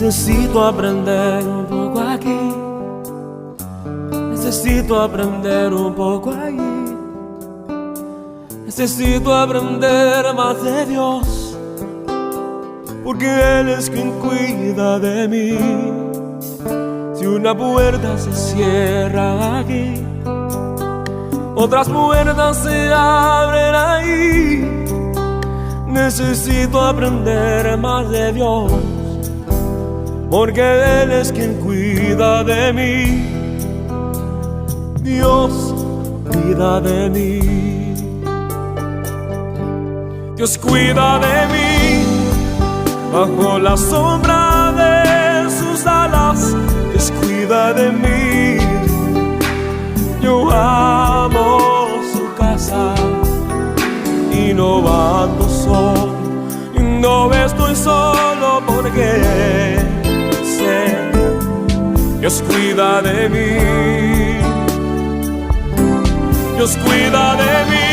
Necesito aprender un poco aquí, necesito aprender un poco allí, necesito aprender más de Dios, porque Él es quien cuida de mí. Si una puerta se cierra aquí, otras puertas se abren ahí. Necesito aprender más de Dios, porque Él es quien cuida de mí. Dios cuida de mí. Dios cuida de mí bajo la sombra de sus alas. Dios cuida de mí. Yo amo su casa y no ando solo, y no estoy solo porque sé, Dios cuida de mí. Dios cuida de mí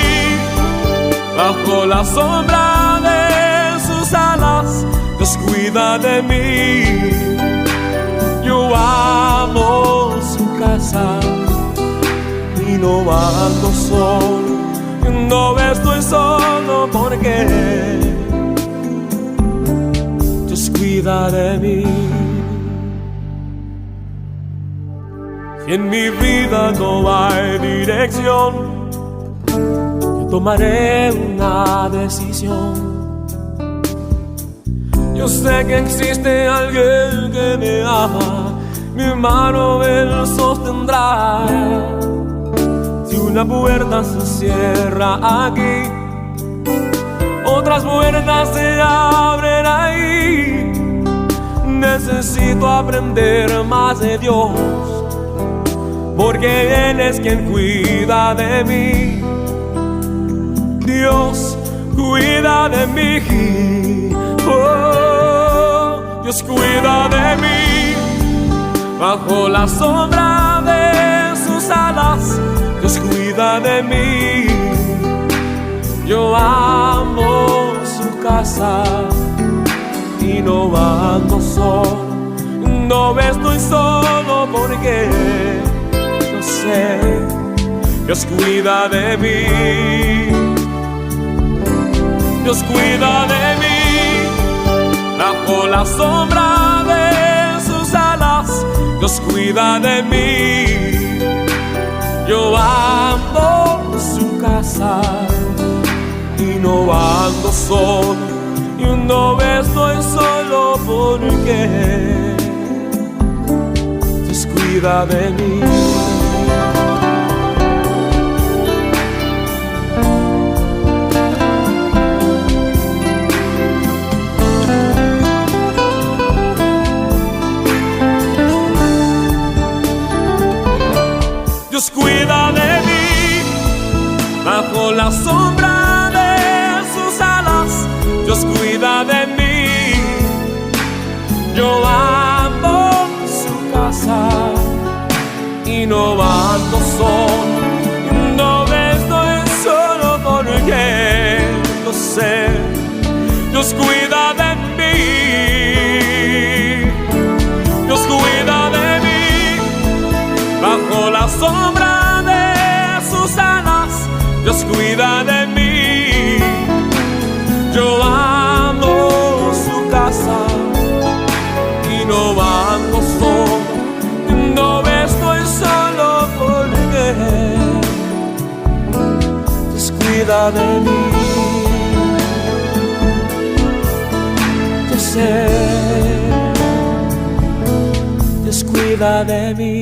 bajo la sombra de sus alas. Dios cuida de mí. Yo amo su casa y no ando solo, no estoy solo porque Dios cuida de mí. Si en mi vida no hay dirección, yo tomaré una decisión. Yo sé que existe alguien que me ama, mi mano Él sostendrá. Si una puerta se cierra aquí, otras puertas se abren ahí. Necesito aprender más de Dios, porque Él es quien cuida de mí. Dios cuida de mí. Oh, Dios cuida de mí bajo la sombra de sus alas. Dios cuida de mí. Yo amo su casa y no ando solo, no estoy solo porque yo sé, Dios cuida de mí. Dios cuida de mí bajo la sombra de sus alas. Dios cuida de mí. Yo amo su casa y no ando solo, y no estoy solo porque Dios cuida de mí. Dios cuida de mí bajo la sombra de sus alas. Dios cuida de mí. Yo amo su casa y no ando solo, no estoy solo porque yo sé, Dios cuida de mí. Dios cuida de mí bajo la sombra de sus alas. Dios cuida de mí. Yo amo su casa y no ando solo, no estoy solo porque Dios cuida de mí. Yo sé, Dios cuida de mí.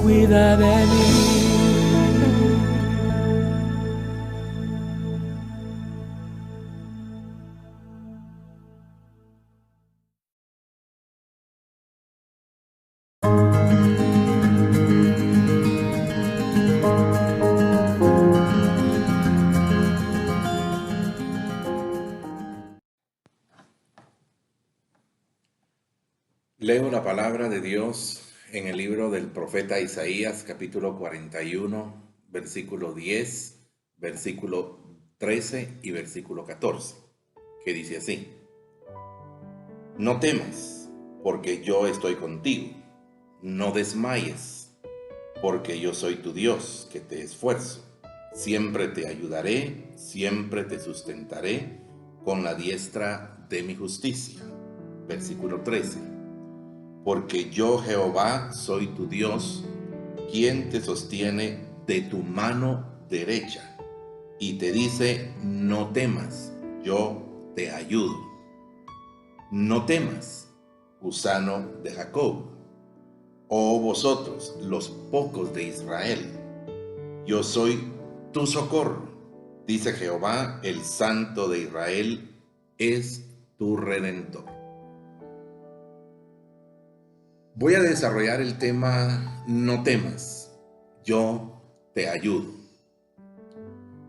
Cuida de mí. Leo la palabra de Dios en el libro del profeta Isaías, capítulo 41, versículo 10, versículo 13 y versículo 14, que dice así: No temas, porque yo estoy contigo. No desmayes, porque yo soy tu Dios, que te esfuerzo. Siempre te ayudaré, siempre te sustentaré con la diestra de mi justicia. Versículo 13. Porque yo, Jehová, soy tu Dios, quien te sostiene de tu mano derecha, y te dice: no temas, yo te ayudo. No temas, gusano de Jacob, oh vosotros, los pocos de Israel. Yo soy tu socorro, dice Jehová, el Santo de Israel es tu Redentor. Voy a desarrollar el tema no temas, yo te ayudo.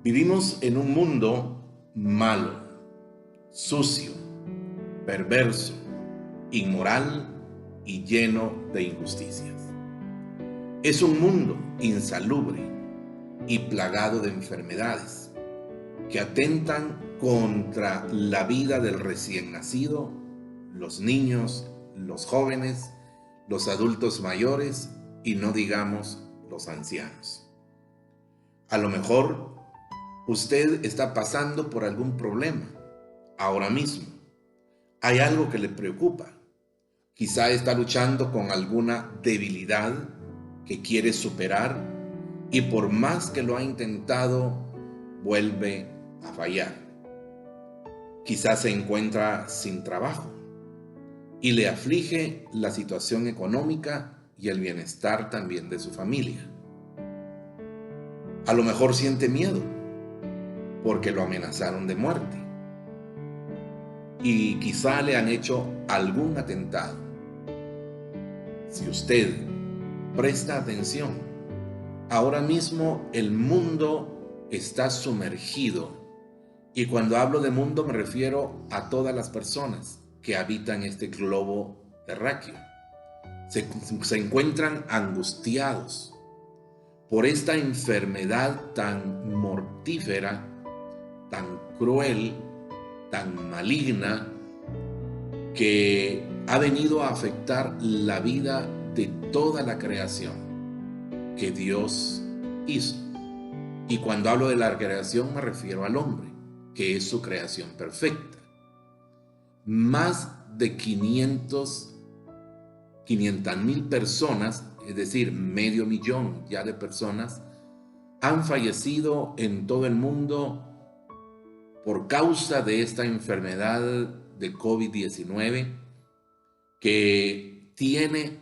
Vivimos en un mundo malo, sucio, perverso, inmoral y lleno de injusticias. Es un mundo insalubre y plagado de enfermedades que atentan contra la vida del recién nacido, los niños, los jóvenes, los adultos mayores y no digamos los ancianos. A lo mejor usted está pasando por algún problema ahora mismo. Hay algo que le preocupa. Quizá está luchando con alguna debilidad que quiere superar y por más que lo ha intentado, vuelve a fallar. Quizá se encuentra sin trabajo y le aflige la situación económica y el bienestar también de su familia. A lo mejor siente miedo porque lo amenazaron de muerte y quizá le han hecho algún atentado. Si usted presta atención, ahora mismo el mundo está sumergido, y cuando hablo de mundo me refiero a todas las personas que habitan este globo terráqueo. Se encuentran angustiados por esta enfermedad tan mortífera, tan cruel, tan maligna, que ha venido a afectar la vida de toda la creación que Dios hizo. Y cuando hablo de la creación me refiero al hombre, que es su creación perfecta. Más de 500,000 personas, es decir, 500,000 ya de personas, han fallecido en todo el mundo por causa de esta enfermedad de COVID-19 que tiene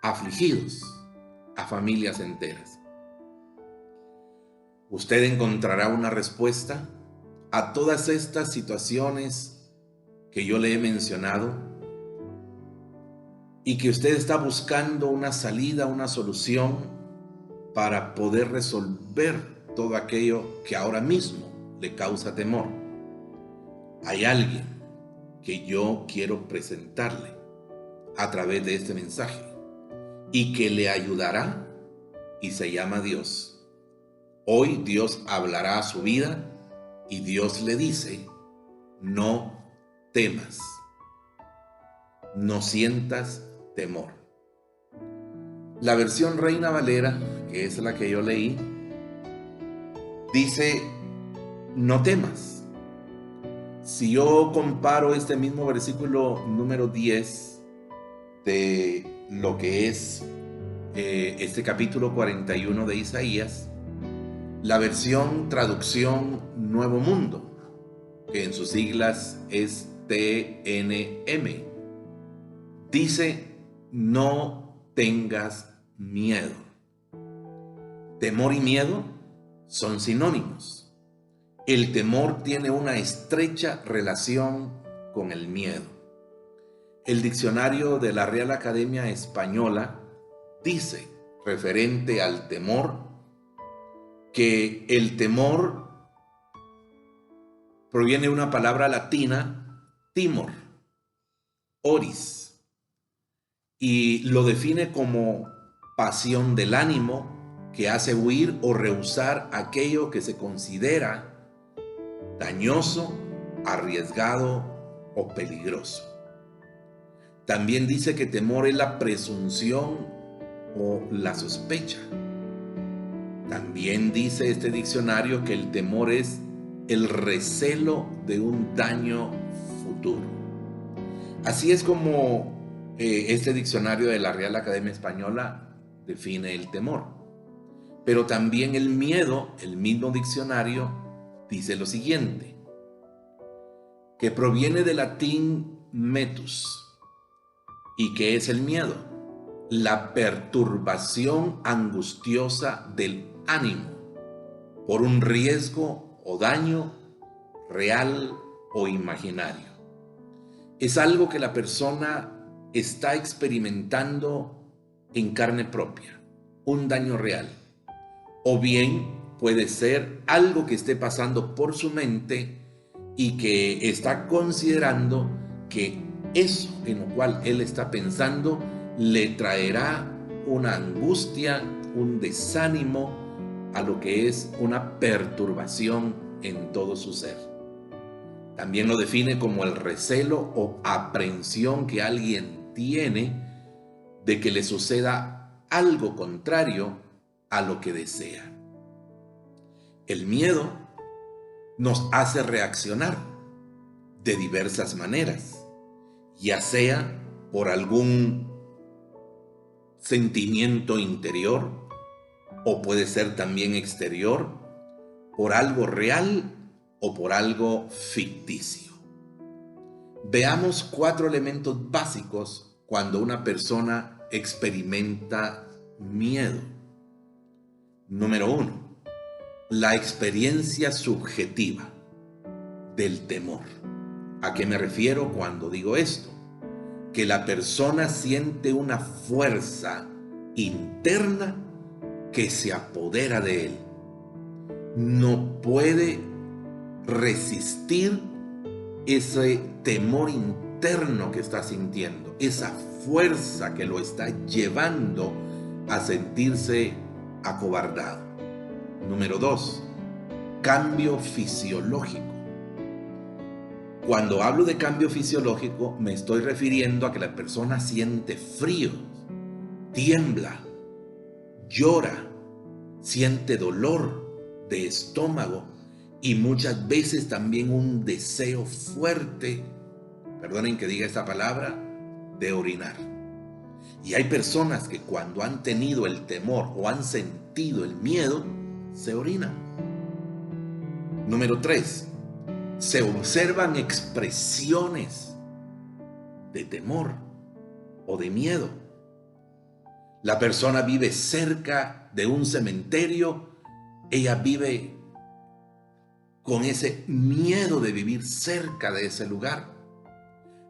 afligidos a familias enteras. Usted encontrará una respuesta a todas estas situaciones que yo le he mencionado y que usted está buscando una salida, una solución para poder resolver todo aquello que ahora mismo le causa temor. Hay alguien que yo quiero presentarle a través de este mensaje y que le ayudará, y se llama Dios. Hoy Dios hablará a su vida y Dios le dice: no temas, no sientas temor. La versión Reina Valera, que es la que yo leí, dice: no temas. Si yo comparo este mismo versículo número 10 de lo que es este capítulo 41 de Isaías, la versión traducción Nuevo Mundo, que en sus siglas es TNM, dice: no tengas miedo. Temor y miedo son sinónimos. El temor tiene una estrecha relación con el miedo. El diccionario de la Real Academia Española dice, referente al temor, que el temor proviene de una palabra latina, timor, oris, y lo define como pasión del ánimo que hace huir o rehusar aquello que se considera dañoso, arriesgado o peligroso. También dice que temor es la presunción o la sospecha. También dice este diccionario que el temor es el recelo de un daño futuro. Así es como este diccionario de la Real Academia Española define el temor. Pero también el miedo, el mismo diccionario, dice lo siguiente, que proviene del latín metus. ¿Y qué es el miedo? La perturbación angustiosa del ánimo por un riesgo o daño real o imaginario. Es algo que la persona está experimentando en carne propia, un daño real. O bien puede ser algo que esté pasando por su mente y que está considerando que eso en lo cual él está pensando le traerá una angustia, un desánimo a lo que es una perturbación en todo su ser. También lo define como el recelo o aprensión que alguien tiene de que le suceda algo contrario a lo que desea. El miedo nos hace reaccionar de diversas maneras, ya sea por algún sentimiento interior o puede ser también exterior, por algo real o por algo ficticio. Veamos 4 elementos básicos cuando una persona experimenta miedo. Número 1. La experiencia subjetiva del temor. ¿A qué me refiero cuando digo esto? Que la persona siente una fuerza interna que se apodera de él. No puede resistir ese temor interno que está sintiendo, esa fuerza que lo está llevando a sentirse acobardado. Número 2, cambio fisiológico. Cuando hablo de cambio fisiológico, me estoy refiriendo a que la persona siente frío, tiembla, llora, siente dolor de estómago y muchas veces también un deseo fuerte, perdonen que diga esta palabra, de orinar. Y hay personas que cuando han tenido el temor o han sentido el miedo, se orinan. Número 3. Se observan expresiones de temor o de miedo. La persona vive cerca de un cementerio, ella vive con ese miedo de vivir cerca de ese lugar.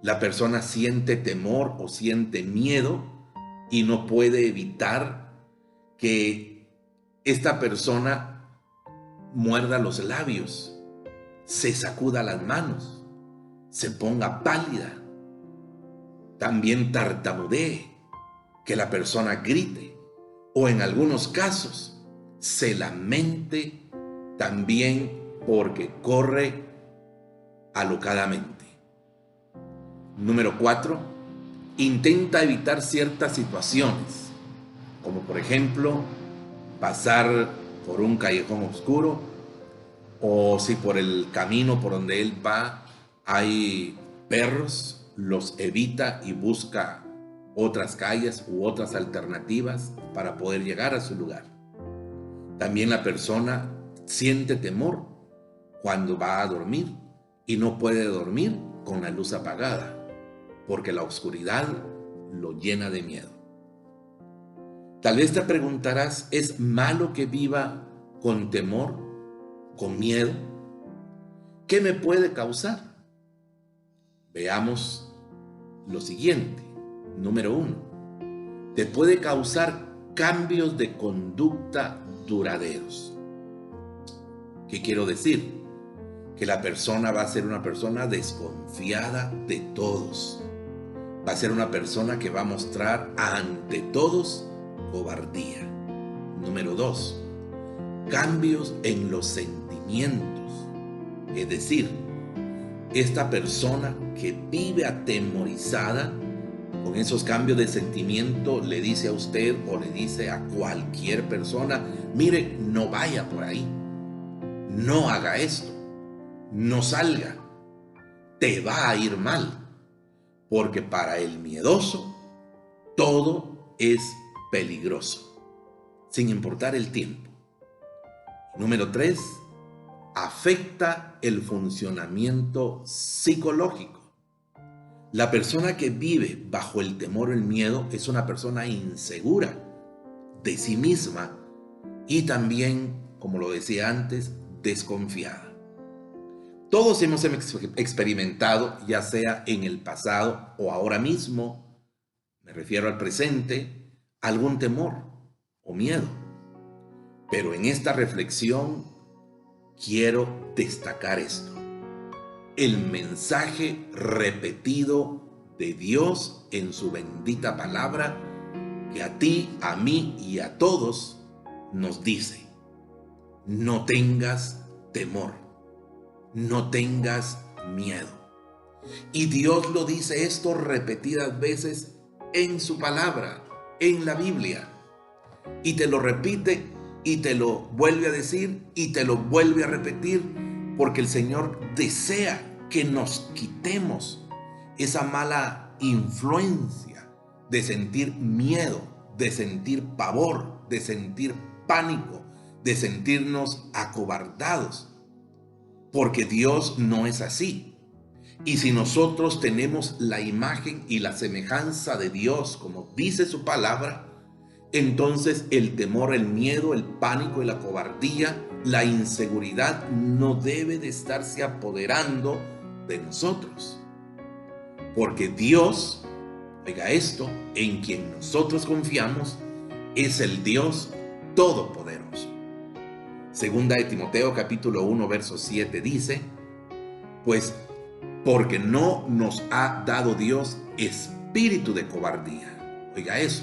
La persona siente temor o siente miedo y no puede evitar que esta persona muerda los labios, se sacuda las manos, se ponga pálida, también tartamudee, que la persona grite o en algunos casos se lamente también porque corre alocadamente. Número 4, intenta evitar ciertas situaciones, como por ejemplo pasar por un callejón oscuro, o si por el camino por donde él va hay perros, los evita y busca otras calles u otras alternativas para poder llegar a su lugar. También la persona siente temor cuando va a dormir y no puede dormir con la luz apagada, porque la oscuridad lo llena de miedo. Tal vez te preguntarás, ¿es malo que viva con temor, con miedo? ¿Qué me puede causar? Veamos lo siguiente. Número 1. Te puede causar cambios de conducta duraderos. ¿Qué quiero decir? Que la persona va a ser una persona desconfiada de todos. va a ser una persona que va a mostrar ante todos cobardía. Número 2, cambios en los sentimientos. Es decir, esta persona que vive atemorizada con esos cambios de sentimiento le dice a usted o le dice a cualquier persona: mire, no vaya por ahí, no haga esto, no salga, te va a ir mal, porque para el miedoso todo es peligroso, sin importar el tiempo. Número 3, afecta el funcionamiento psicológico. La persona que vive bajo el temor o el miedo es una persona insegura de sí misma y también, como lo decía antes, desconfiada. Todos hemos experimentado, ya sea en el pasado o ahora mismo, me refiero al presente, algún temor o miedo. Pero en esta reflexión quiero destacar esto: el mensaje repetido de Dios en su bendita palabra, que a ti, a mí y a todos nos dice: no tengas temor, no tengas miedo. Y Dios lo dice esto repetidas veces en su palabra, en la Biblia, y te lo repite y te lo vuelve a decir y te lo vuelve a repetir, porque el Señor desea que nos quitemos esa mala influencia de sentir miedo, de sentir pavor, de sentir pánico, de sentirnos acobardados, porque Dios no es así. Y si nosotros tenemos la imagen y la semejanza de Dios, como dice su palabra, entonces el temor, el miedo, el pánico y la cobardía, la inseguridad no debe de estarse apoderando de nosotros. Porque Dios, oiga esto, en quien nosotros confiamos, es el Dios todopoderoso. Segunda de Timoteo capítulo 1 verso 7 dice: pues porque no nos ha dado Dios espíritu de cobardía. Oiga eso,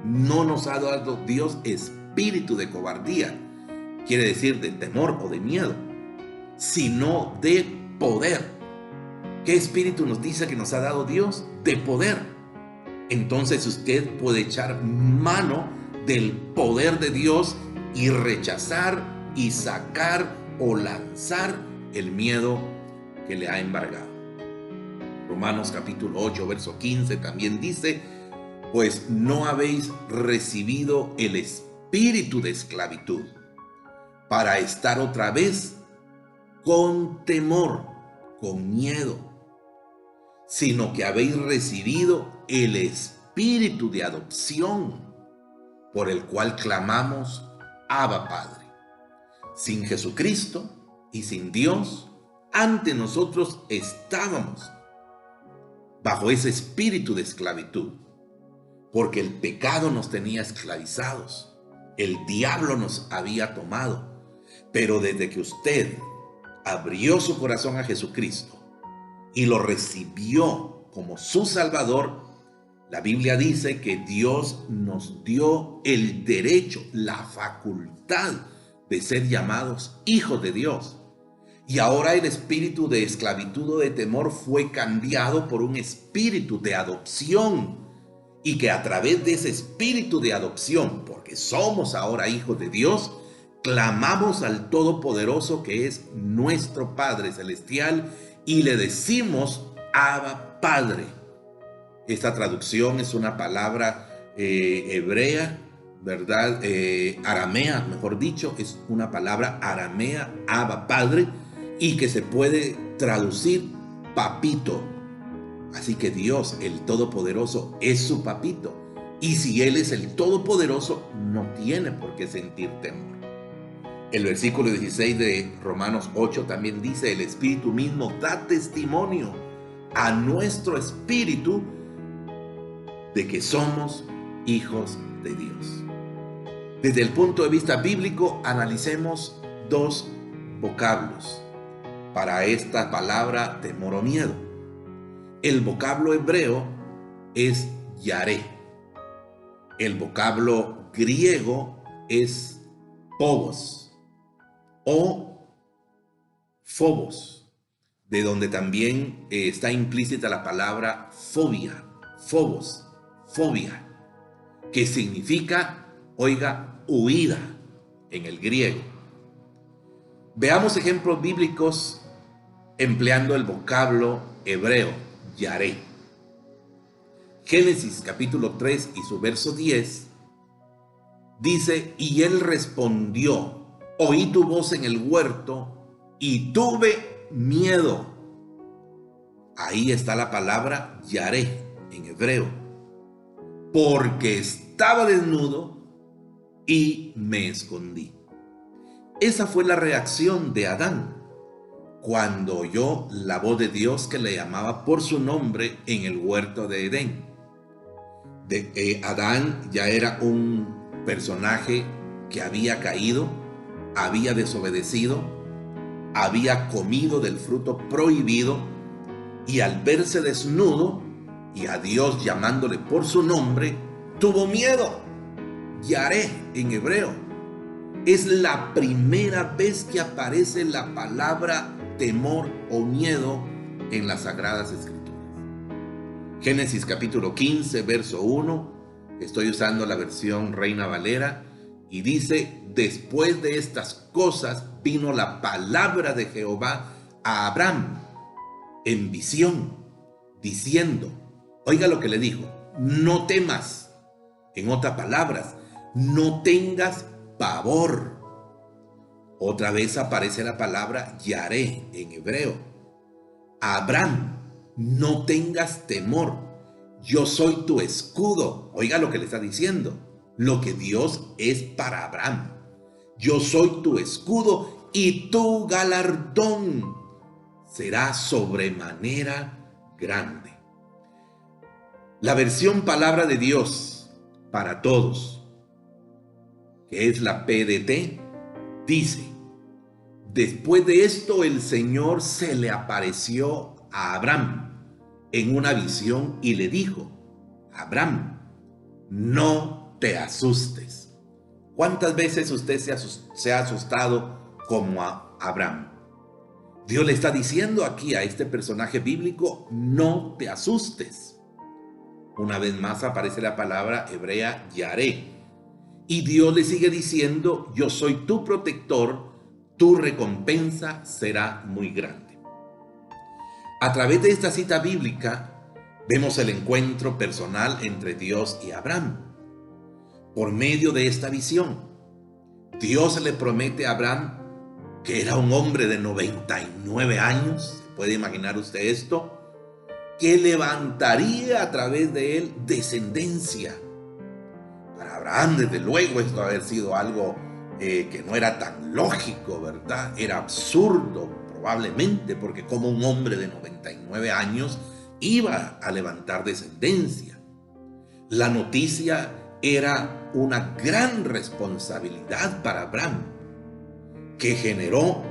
no nos ha dado Dios espíritu de cobardía, quiere decir de temor o de miedo, sino de poder. ¿Qué espíritu nos dice que nos ha dado Dios? De poder. Entonces usted puede echar mano del poder de Dios y rechazar y sacar o lanzar el miedo que le ha embargado. Romanos capítulo 8 verso 15 también dice: pues no habéis recibido el espíritu de esclavitud para estar otra vez con temor, con miedo, sino que habéis recibido el espíritu de adopción, por el cual clamamos: Abba, Padre. Sin Jesucristo y sin Dios, ante nosotros estábamos bajo ese espíritu de esclavitud, porque el pecado nos tenía esclavizados, el diablo nos había tomado. Pero desde que usted abrió su corazón a Jesucristo y lo recibió como su Salvador, la Biblia dice que Dios nos dio el derecho, la facultad de ser llamados hijos de Dios. Y ahora el espíritu de esclavitud o de temor fue cambiado por un espíritu de adopción. Y que a través de ese espíritu de adopción, porque somos ahora hijos de Dios, clamamos al Todopoderoso, que es nuestro Padre Celestial, y le decimos: Abba, Padre. Esta traducción es una palabra hebrea, ¿verdad? Aramea, mejor dicho, es una palabra aramea, Abba, Padre, y que se puede traducir papito. Así que Dios, el Todopoderoso, es su papito. Y si Él es el Todopoderoso, no tiene por qué sentir temor. El versículo 16 de Romanos 8 también dice: el Espíritu mismo da testimonio a nuestro espíritu de que somos hijos de Dios. Desde el punto de vista bíblico, analicemos dos vocablos para esta palabra temor o miedo. El vocablo hebreo es Yaré. El vocablo griego es phobos o phobos, de donde también está implícita la palabra fobia, phobos, fobia, que significa, oiga, huida en el griego. Veamos ejemplos bíblicos empleando el vocablo hebreo, Yaré. Génesis capítulo 3 y su verso 10 dice: y él respondió, oí tu voz en el huerto y tuve miedo. Ahí está la palabra Yaré en hebreo, porque estaba desnudo y me escondí. Esa fue la reacción de Adán cuando oyó la voz de Dios que le llamaba por su nombre en el huerto de Edén. Adán ya era un personaje que había caído, había desobedecido, había comido del fruto prohibido, y al verse desnudo y a Dios llamándole por su nombre, tuvo miedo. Yaré en hebreo es la primera vez que aparece la palabra temor o miedo en las Sagradas Escrituras. Génesis capítulo 15, verso 1, estoy usando la versión Reina Valera, y dice: después de estas cosas vino la palabra de Jehová a Abraham en visión, diciendo, oiga lo que le dijo, no temas. En otras palabras, no tengas pavor. Otra vez aparece la palabra Yaré en hebreo. Abraham, no tengas temor, yo soy tu escudo. Oiga lo que le está diciendo, lo que Dios es para Abraham. Yo soy tu escudo y tu galardón será sobremanera grande. La versión Palabra de Dios para Todos, que es la PDT, dice: después de esto el Señor se le apareció a Abraham en una visión y le dijo: Abraham, no te asustes. ¿Cuántas veces usted se ha asustado como a Abraham? Dios le está diciendo aquí a este personaje bíblico: no te asustes. Una vez más aparece la palabra hebrea Yaré, y Dios le sigue diciendo: yo soy tu protector, tu recompensa será muy grande. A través de esta cita bíblica vemos el encuentro personal entre Dios y Abraham. Por medio de esta visión, Dios le promete a Abraham, que era un hombre de 99 años, ¿puede imaginar usted esto?, que levantaría a través de él descendencia. Para Abraham, desde luego, esto haber sido algo que no era tan lógico, ¿verdad? Era absurdo, probablemente, porque como un hombre de 99 años iba a levantar descendencia. La noticia era una gran responsabilidad para Abraham, que generó,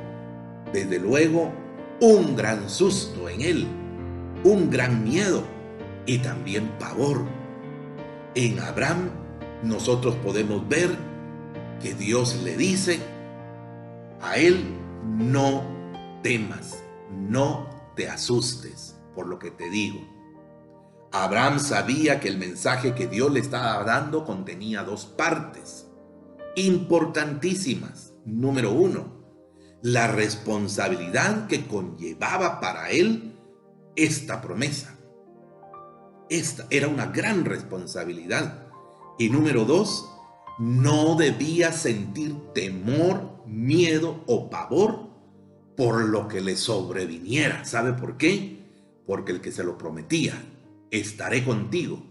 desde luego, un gran susto en él, un gran miedo y también pavor. En Abraham nosotros podemos ver que Dios le dice a él: no temas, no te asustes por lo que te digo. Abraham sabía que el mensaje que Dios le estaba dando contenía dos partes importantísimas. Número uno, la responsabilidad que conllevaba para él esta promesa. Esta era una gran responsabilidad. Y número dos, no debía sentir temor, miedo o pavor por lo que le sobreviniera. ¿Sabe por qué? Porque el que se lo prometía: estaré contigo,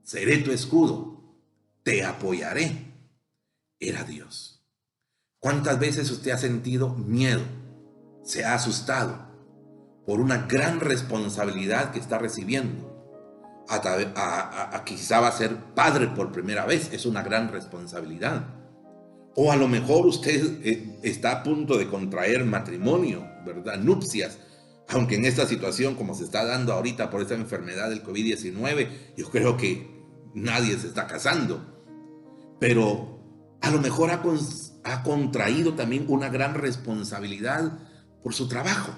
seré tu escudo, te apoyaré, era Dios. ¿Cuántas veces usted ha sentido miedo, se ha asustado por una gran responsabilidad que está recibiendo? Quizá va a ser padre por primera vez, es una gran responsabilidad. O a lo mejor usted está a punto de contraer matrimonio, ¿verdad? Nupcias, Aunque en esta situación, como se está dando ahorita por esta enfermedad del COVID-19, yo creo que nadie se está casando. Pero a lo mejor ha contraído también una gran responsabilidad por su trabajo.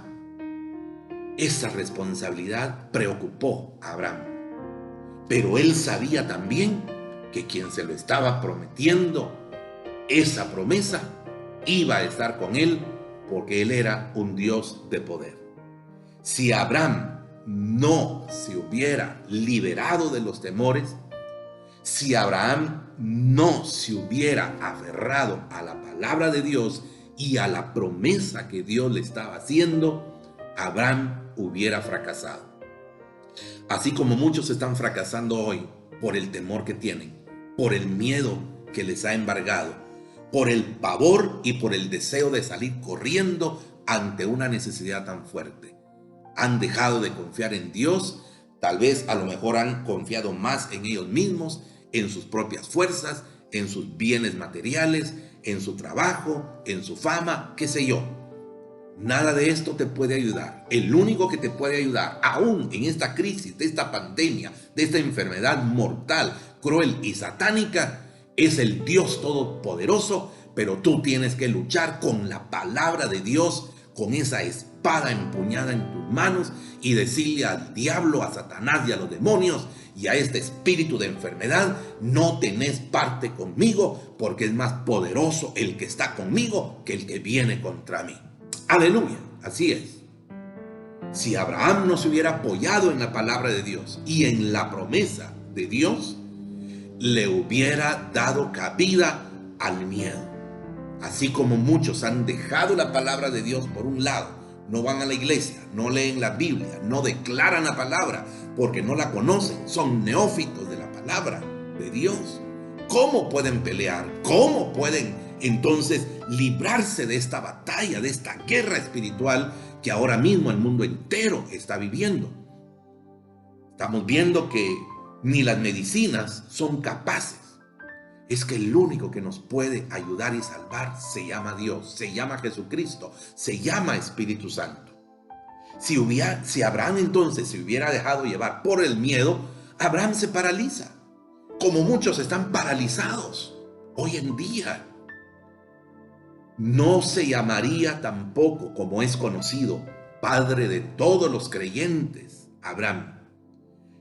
Esa responsabilidad preocupó a Abraham. Pero él sabía también que quien se lo estaba prometiendo, esa promesa, iba a estar con él porque él era un Dios de poder. Si Abraham no se hubiera liberado de los temores, si Abraham no se hubiera aferrado a la palabra de Dios y a la promesa que Dios le estaba haciendo, Abraham hubiera fracasado. Así como muchos están fracasando hoy por el temor que tienen, por el miedo que les ha embargado, por el pavor y por el deseo de salir corriendo ante una necesidad tan fuerte. Han dejado de confiar en Dios, tal vez a lo mejor han confiado más en ellos mismos, en sus propias fuerzas, en sus bienes materiales, en su trabajo, en su fama, qué sé yo. Nada de esto te puede ayudar. El único que te puede ayudar, aún en esta crisis, de esta pandemia, de esta enfermedad mortal, cruel y satánica, es el Dios Todopoderoso, pero tú tienes que luchar con la palabra de Dios, con esa espada empuñada en tus manos y decirle al diablo, a Satanás y a los demonios y a este espíritu de enfermedad: no tenés parte conmigo, porque es más poderoso el que está conmigo que el que viene contra mí. Aleluya, así es. Si Abraham no se hubiera apoyado en la palabra de Dios y en la promesa de Dios, le hubiera dado cabida al miedo. Así como muchos han dejado la palabra de Dios por un lado, no van a la iglesia, no leen la Biblia, no declaran la palabra porque no la conocen, son neófitos de la palabra de Dios. ¿Cómo pueden pelear? ¿Cómo pueden entonces librarse de esta batalla, de esta guerra espiritual que ahora mismo el mundo entero está viviendo? Estamos viendo que ni las medicinas son capaces. Es que el único que nos puede ayudar y salvar se llama Dios, se llama Jesucristo, se llama Espíritu Santo. Si Abraham entonces se hubiera dejado llevar por el miedo, Abraham se paraliza, como muchos están paralizados hoy en día. No se llamaría tampoco, como es conocido, padre de todos los creyentes, Abraham.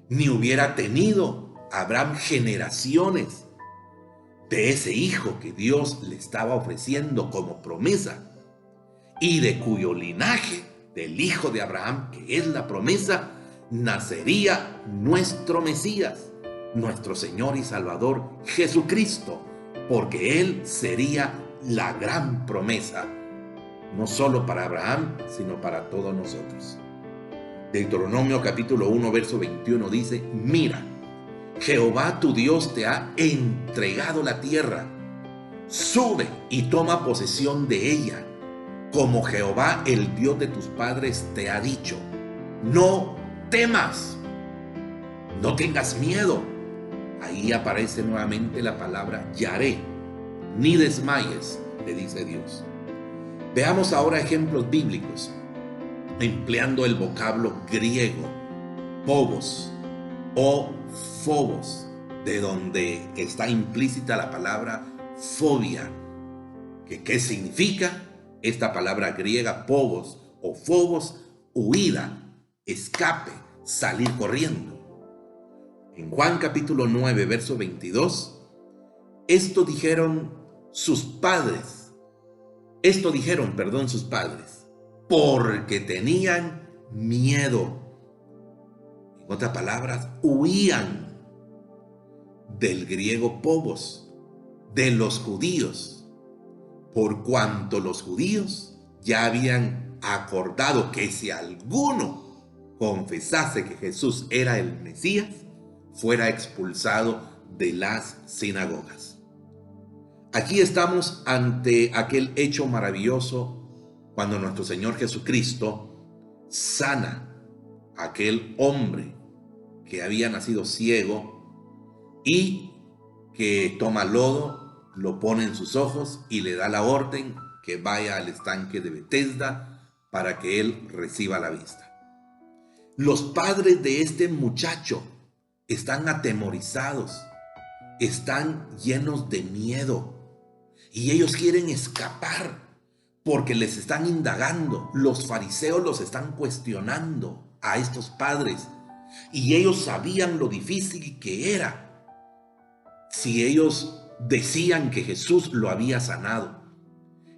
Ni hubiera tenido Abraham generaciones de ese hijo que Dios le estaba ofreciendo como promesa y de cuyo linaje, del hijo de Abraham, que es la promesa, nacería nuestro Mesías, nuestro Señor y Salvador Jesucristo, porque Él sería la gran promesa, no solo para Abraham, sino para todos nosotros. Deuteronomio capítulo 1, verso 21 dice: mira, Jehová tu Dios te ha entregado la tierra. Sube y toma posesión de ella, como Jehová el Dios de tus padres te ha dicho. No temas, no tengas miedo. Ahí aparece nuevamente la palabra Yaré. Ni desmayes, le dice Dios. Veamos ahora ejemplos bíblicos, empleando el vocablo griego, phobos o phobos, de donde está implícita la palabra fobia. ¿Qué significa? Esta palabra griega, phobos o phobos, huida, escape, salir corriendo. En Juan capítulo 9, verso 22, esto dijeron sus padres, porque tenían miedo. En otras palabras, huían del griego phobos, de los judíos, por cuanto los judíos ya habían acordado que si alguno confesase que Jesús era el Mesías, fuera expulsado de las sinagogas. Aquí estamos ante aquel hecho maravilloso cuando nuestro Señor Jesucristo sana a aquel hombre que había nacido ciego y que toma lodo, lo pone en sus ojos y le da la orden que vaya al estanque de Betesda para que él reciba la vista. Los padres de este muchacho están atemorizados, están llenos de miedo y ellos quieren escapar porque les están indagando. Los fariseos los están cuestionando a estos padres y ellos sabían lo difícil que era si ellos decían que Jesús lo había sanado.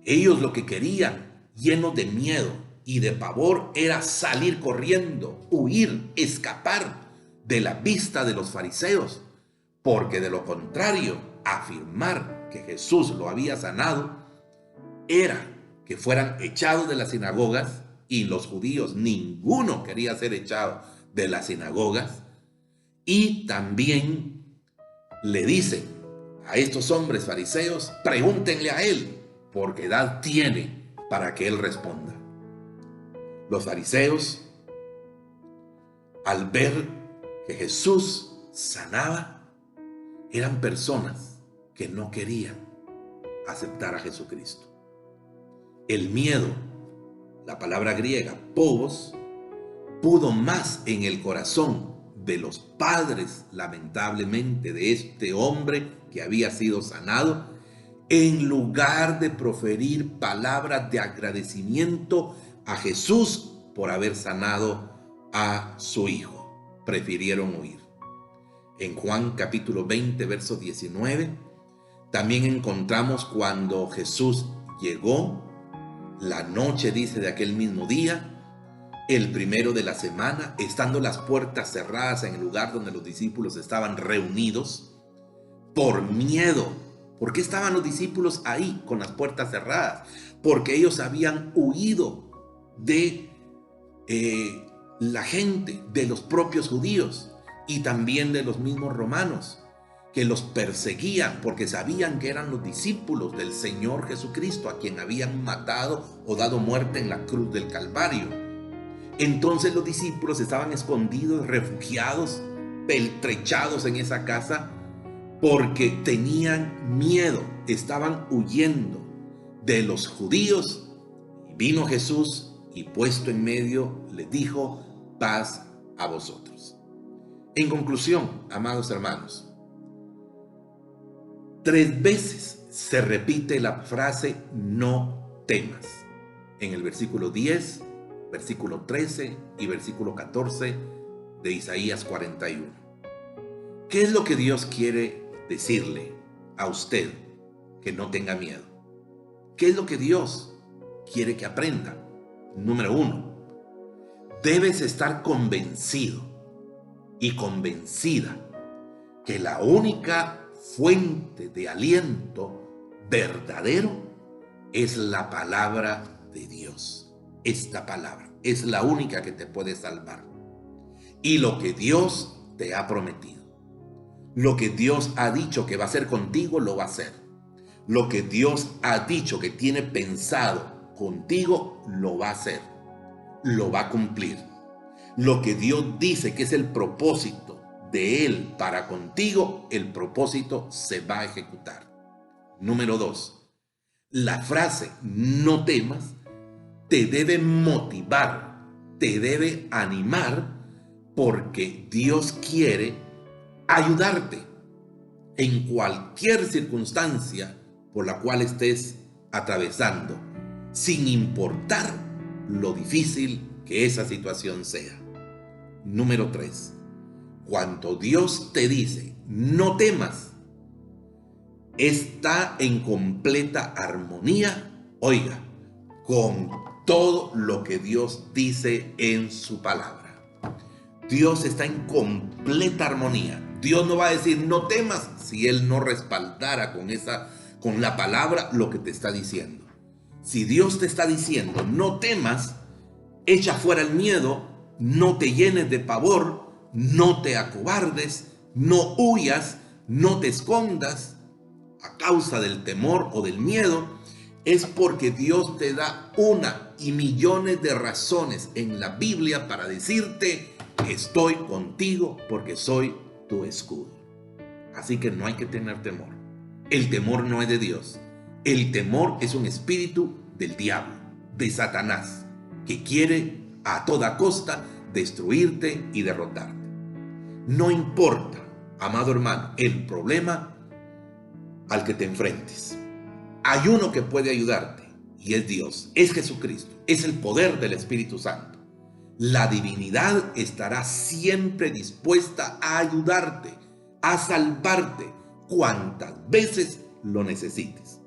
Ellos lo que querían, llenos de miedo y de pavor, era salir corriendo, huir, escapar de la vista de los fariseos, porque de lo contrario, afirmar que Jesús lo había sanado era que fueran echados de las sinagogas, y los judíos, ninguno quería ser echado de las sinagogas. Y también le dicen a estos hombres fariseos: pregúntenle a él, porque edad tiene para que él responda. Los fariseos, al ver que Jesús sanaba, eran personas que no querían aceptar a Jesucristo. El miedo, la palabra griega phobos, pudo más en el corazón de los padres, lamentablemente, de este hombre que había sido sanado. En lugar de proferir palabras de agradecimiento a Jesús por haber sanado a su hijo, prefirieron huir. En Juan capítulo 20, verso 19, también encontramos cuando Jesús llegó, la noche, dice, de aquel mismo día, el primero de la semana, estando las puertas cerradas en el lugar donde los discípulos estaban reunidos, por miedo. ¿Por qué estaban los discípulos ahí con las puertas cerradas? Porque ellos habían huido de la gente, de los propios judíos y también de los mismos romanos, que los perseguían porque sabían que eran los discípulos del Señor Jesucristo, a quien habían matado o dado muerte en la cruz del Calvario. Entonces los discípulos estaban escondidos, refugiados, peltrechados en esa casa, porque tenían miedo, estaban huyendo de los judíos. Y vino Jesús y, puesto en medio, les dijo: paz a vosotros. En conclusión, amados hermanos, 3 veces se repite la frase no temas, en el versículo 10, versículo 13 y versículo 14 de Isaías 41. ¿Qué es lo que Dios quiere decirle a usted? Que no tenga miedo. ¿Qué es lo que Dios quiere que aprenda? Número 1, debes estar convencido y convencida que la única fuente de aliento verdadero es la palabra de Dios. Esta palabra es la única que te puede salvar. Y lo que Dios te ha prometido, lo que Dios ha dicho que va a hacer contigo, lo va a hacer. Lo que Dios ha dicho que tiene pensado contigo, lo va a hacer. Lo va a cumplir. Lo que Dios dice que es el propósito de Él para contigo, el propósito se va a ejecutar. Número 2, la frase no temas te debe motivar, te debe animar, porque Dios quiere ayudarte en cualquier circunstancia por la cual estés atravesando, sin importar lo difícil que esa situación sea. Número 3, cuando Dios te dice no temas, está en completa armonía, oiga, con todo lo que Dios dice en su palabra. Dios está en completa armonía. Dios no va a decir no temas si Él no respaldara con la palabra lo que te está diciendo. Si Dios te está diciendo no temas, echa fuera el miedo, no te llenes de pavor, no te acobardes, no huyas, no te escondas a causa del temor o del miedo, es porque Dios te da una y millones de razones en la Biblia para decirte: estoy contigo porque soy tu escudo. Así que no hay que tener temor. El temor no es de Dios. El temor es un espíritu del diablo, de Satanás, que quiere a toda costa destruirte y derrotarte. No importa, amado hermano, el problema al que te enfrentes. Hay uno que puede ayudarte y es Dios, es Jesucristo, es el poder del Espíritu Santo. La divinidad estará siempre dispuesta a ayudarte, a salvarte cuantas veces lo necesites.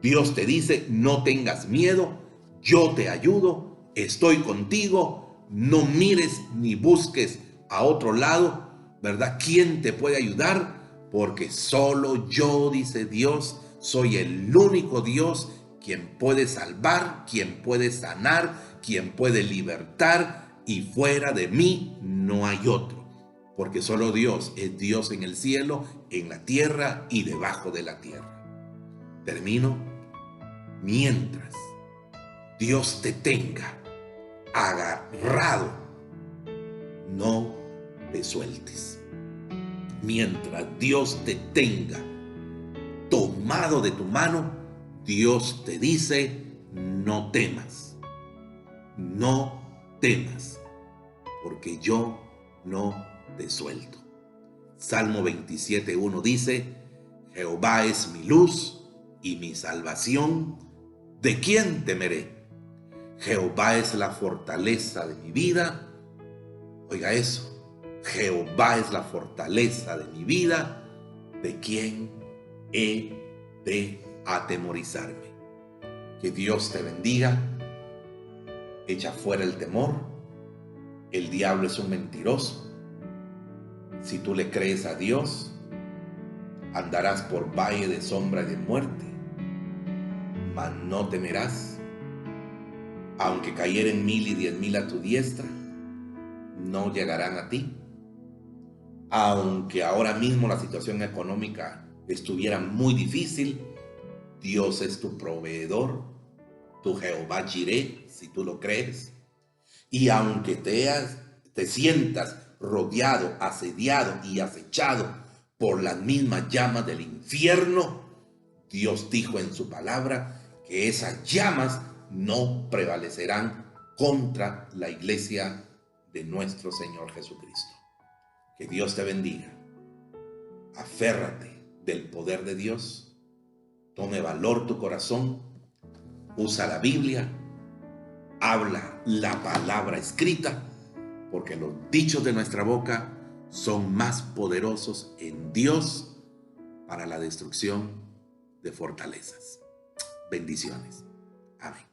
Dios te dice, no tengas miedo, yo te ayudo, estoy contigo, no mires ni busques a otro lado, ¿verdad? ¿Quién te puede ayudar? Porque solo yo, dice Dios, soy el único Dios quien puede salvar, quien puede sanar, quien puede libertar, y fuera de mí no hay otro. Porque solo Dios es Dios en el cielo, en la tierra y debajo de la tierra. Termino. Mientras Dios te tenga agarrado, no te sueltes. Mientras Dios te tenga tomado de tu mano, Dios te dice, no temas, no temas, porque yo no te suelto. Salmo 27:1 dice, Jehová es mi luz y mi salvación, ¿de quién temeré? Jehová es la fortaleza de mi vida. Oiga eso, Jehová es la fortaleza de mi vida, ¿de quién he de atemorizarme? Que Dios te bendiga. Echa fuera el temor. El diablo es un mentiroso. Si tú le crees a Dios, andarás por valle de sombra y de muerte, mas no temerás. Aunque cayeren 1000 y 10,000 a tu diestra, no llegarán a ti. Aunque ahora mismo la situación económica estuviera muy difícil, Dios es tu proveedor, tu Jehová Jireh, si tú lo crees. Y aunque te sientas rodeado, asediado y acechado por las mismas llamas del infierno, Dios dijo en su palabra que esas llamas no prevalecerán contra la iglesia de nuestro Señor Jesucristo. Que Dios te bendiga. Aférrate del poder de Dios. Tome valor tu corazón. Usa la Biblia. Habla la palabra escrita, porque los dichos de nuestra boca son más poderosos en Dios para la destrucción de fortalezas. Bendiciones. Amén.